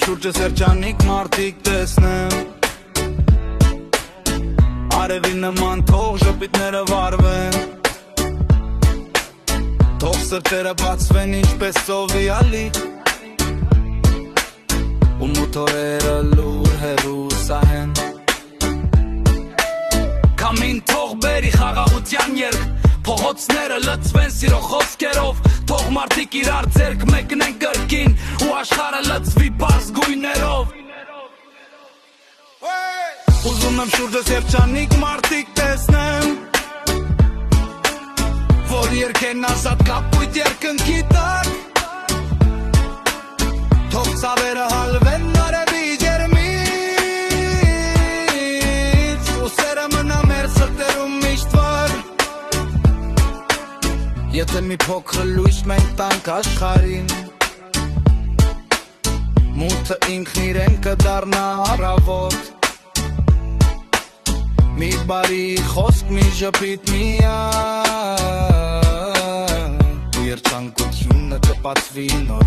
շուրջս երջանիկ մարդիկ տեսնեմ Արևի նման թող ժպիտները վարվեն Թող սրտերը բացվեն ինչպես ծովի ալիք Ու մոտորերը լուր հեռու սահեն Քամին թող բերի խաղաղության երգ Փողոցները լցվեն սիրո խոսքերով Թող մարդիկ իրար ձեռք մեկնեն կրկին Ու աշխարհը լցվի պարզ գույներով Ուզում եմ շուրջս երջանիկ մարդիկ տեսնեմ Որ երկեն ազատ կապույտ երկնքի տակ Թող ծավերը հալվեն արևի ջերմից Ու սերը մնա մեր սրտերում միշտ վար Եթե մի փոքր լույս մենք տանք աշխարհին Մութը ինքն իրեն կդառնա առավոտ Մի բարի խոսք, մի ժպիտ միայն Ու երջանկությունը կպատվի նոր